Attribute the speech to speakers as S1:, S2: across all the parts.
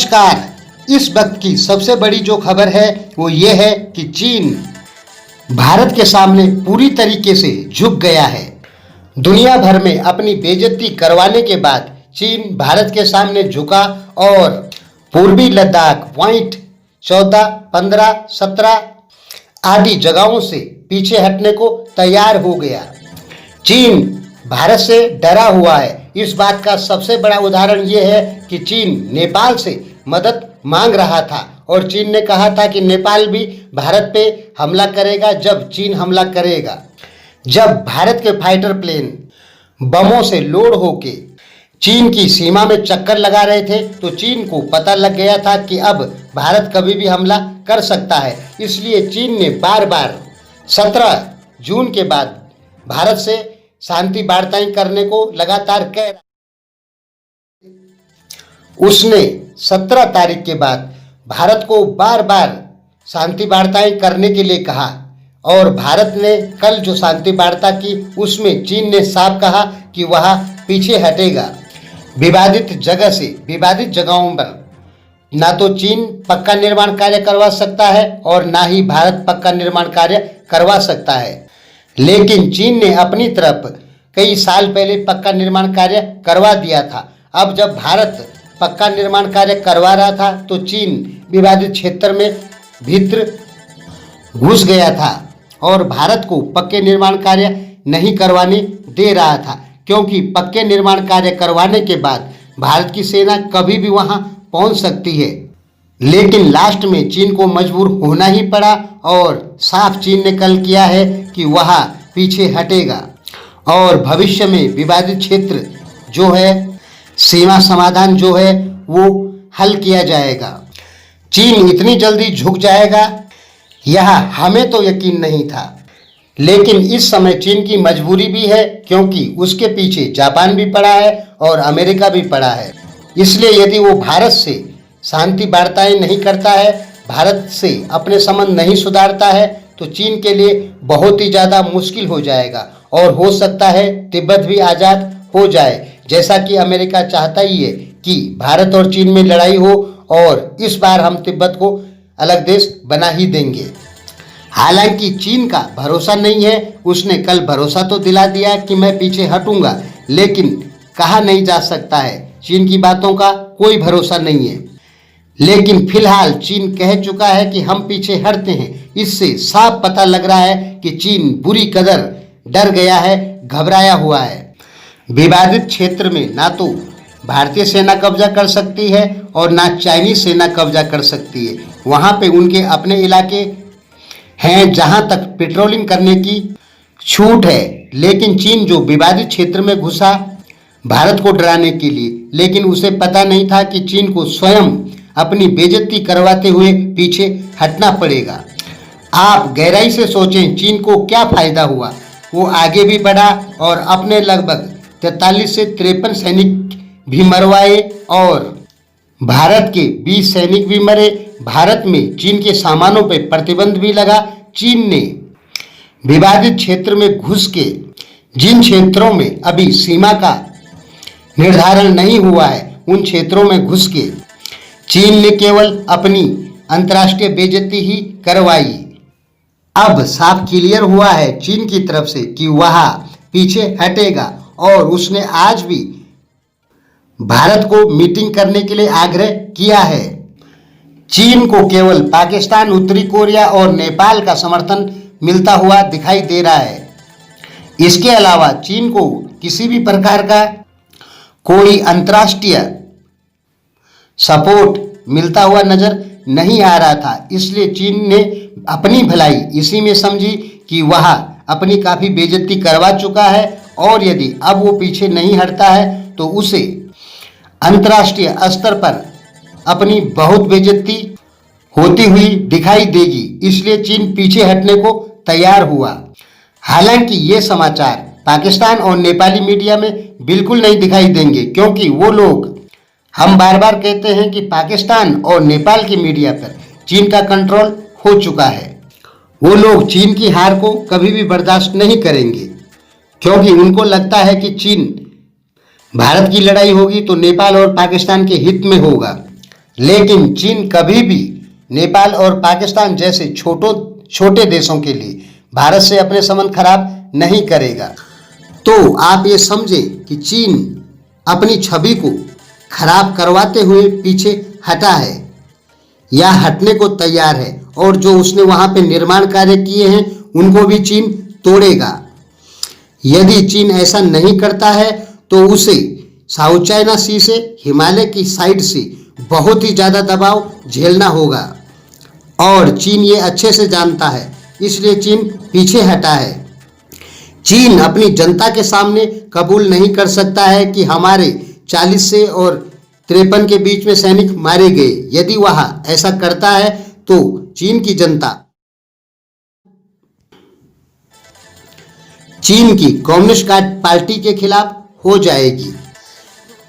S1: नमस्कार। इस वक्त की सबसे बड़ी जो खबर है वो ये है कि चीन भारत के सामने पूरी तरीके से झुक गया है। दुनिया भर में अपनी बेइज्जती करवाने के बाद चीन भारत के सामने झुका और पूर्वी लद्दाख पॉइंट 14, 15, 17 आदि जगहों से पीछे हटने को तैयार हो गया। चीन भारत से डरा हुआ है। इस बात का सबसे बड़ा उदाहरण ये है कि चीन नेपाल से मदद मांग रहा था और चीन ने कहा था कि नेपाल भी भारत पे हमला करेगा जब चीन हमला करेगा। जब भारत के फाइटर प्लेन बमों से लोड होके चीन की सीमा में चक्कर लगा रहे थे तो चीन को पता लग गया था कि अब भारत कभी भी हमला कर सकता है। इसलिए चीन ने बार बार 17 जून के बाद भारत से शांति वार्ताएं करने को लगातार कह रहा। उसने 17 तारीख के बाद भारत को बार बार शांति वार्ताएं करने के लिए कहा और भारत ने कल जो शांति वार्ता की उसमें चीन ने साफ कहा कि वह पीछे हटेगा। विवादित जगह से विवादित जगहों पर ना तो चीन पक्का निर्माण कार्य करवा सकता है और ना ही भारत पक्का निर्माण कार्य करवा सकता है। लेकिन चीन ने अपनी तरफ कई साल पहले पक्का निर्माण कार्य करवा दिया था। अब जब भारत पक्का निर्माण कार्य करवा रहा था तो चीन विवादित क्षेत्र में भीतर घुस गया था और भारत को पक्के निर्माण कार्य नहीं करवाने दे रहा था, क्योंकि पक्के निर्माण कार्य करवाने के बाद भारत की सेना कभी भी वहां पहुंच सकती है। लेकिन लास्ट में चीन को मजबूर होना ही पड़ा और साफ चीन ने कल किया है कि वह पीछे हटेगा और भविष्य में विवादित क्षेत्र जो है सीमा समाधान जो है वो हल किया जाएगा। चीन इतनी जल्दी झुक जाएगा यह हमें तो यकीन नहीं था, लेकिन इस समय चीन की मजबूरी भी है क्योंकि उसके पीछे जापान भी पड़ा है और अमेरिका भी पड़ा है। इसलिए यदि वो भारत से शांति वार्ताएं नहीं करता है, भारत से अपने संबंध नहीं सुधारता है तो चीन के लिए बहुत ही ज़्यादा मुश्किल हो जाएगा और हो सकता है तिब्बत भी आज़ाद हो जाए, जैसा कि अमेरिका चाहता ही है कि भारत और चीन में लड़ाई हो और इस बार हम तिब्बत को अलग देश बना ही देंगे। हालांकि चीन का भरोसा नहीं है। उसने कल भरोसा तो दिला दिया कि मैं पीछे हटूंगा, लेकिन कहा नहीं जा सकता है, चीन की बातों का कोई भरोसा नहीं है। लेकिन फिलहाल चीन कह चुका है कि हम पीछे हटते हैं। इससे साफ पता लग रहा है कि चीन बुरी कदर डर गया है, घबराया हुआ है। विवादित क्षेत्र में ना तो भारतीय सेना कब्जा कर सकती है और ना चाइनीज सेना कब्जा कर सकती है। वहाँ पे उनके अपने इलाके हैं जहाँ तक पेट्रोलिंग करने की छूट है। लेकिन चीन जो विवादित क्षेत्र में घुसा भारत को डराने के लिए, लेकिन उसे पता नहीं था कि चीन को स्वयं अपनी बेइज्जती करवाते हुए पीछे हटना पड़ेगा। आप गहराई से सोचें, चीन को क्या फायदा हुआ? वो आगे भी बढ़ा और अपने लगभग 43 से 53 सैनिक भी मरवाए और भारत के 20 सैनिक भी मरे। भारत में चीन के सामानों पर प्रतिबंध भी लगा। चीन ने विवादित क्षेत्र में घुस के जिन क्षेत्रों में अभी सीमा का निर्धारण नहीं हुआ है उन क्षेत्रों में घुस के चीन ने केवल अपनी अंतर्राष्ट्रीय बेइज्जती ही करवाई। अब साफ क्लियर हुआ है चीन की तरफ से कि वह पीछे हटेगा और उसने आज भी भारत को मीटिंग करने के लिए आग्रह किया है। चीन को केवल पाकिस्तान, उत्तरी कोरिया और नेपाल का समर्थन मिलता हुआ दिखाई दे रहा है। इसके अलावा चीन को किसी भी प्रकार का कोई अंतर्राष्ट्रीय सपोर्ट मिलता हुआ नजर नहीं आ रहा था। इसलिए चीन ने अपनी भलाई इसी में समझी कि वह अपनी काफ़ी बेइज्जती करवा चुका है और यदि अब वो पीछे नहीं हटता है तो उसे अंतर्राष्ट्रीय स्तर पर अपनी बहुत बेइज्जती होती हुई दिखाई देगी। इसलिए चीन पीछे हटने को तैयार हुआ। हालांकि ये समाचार पाकिस्तान और नेपाली मीडिया में बिल्कुल नहीं दिखाई देंगे, क्योंकि वो लोग, हम बार बार कहते हैं कि पाकिस्तान और नेपाल की मीडिया पर चीन का कंट्रोल हो चुका है। वो लोग चीन की हार को कभी भी बर्दाश्त नहीं करेंगे, क्योंकि उनको लगता है कि चीन भारत की लड़ाई होगी तो नेपाल और पाकिस्तान के हित में होगा। लेकिन चीन कभी भी नेपाल और पाकिस्तान जैसे छोटे देशों के लिए भारत से अपने संबंध खराब नहीं करेगा। तो आप ये समझें कि चीन अपनी छवि को खराब करवाते हुए पीछे हटा है या हटने को तैयार है, और जो उसने वहां पे निर्माण कार्य किए हैं उनको भी चीन तोड़ेगा। यदि चीन ऐसा नहीं करता है तो उसे साउथ चाइना सी से, हिमालय की साइड से बहुत ही ज़्यादा दबाव झेलना होगा, और चीन ये अच्छे से जानता है, इसलिए चीन पीछे हटा है। चीन अपनी जनता के सामने कबूल नहीं कर सकता है कि हमारे 40 से और 53 के बीच में सैनिक मारे गए। यदि वह ऐसा करता है तो चीन की जनता चीन की कम्युनिस्ट पार्टी के खिलाफ हो जाएगी।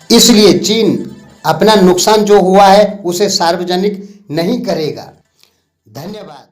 S1: इसलिए चीन अपना नुकसान जो हुआ है उसे सार्वजनिक नहीं करेगा। धन्यवाद।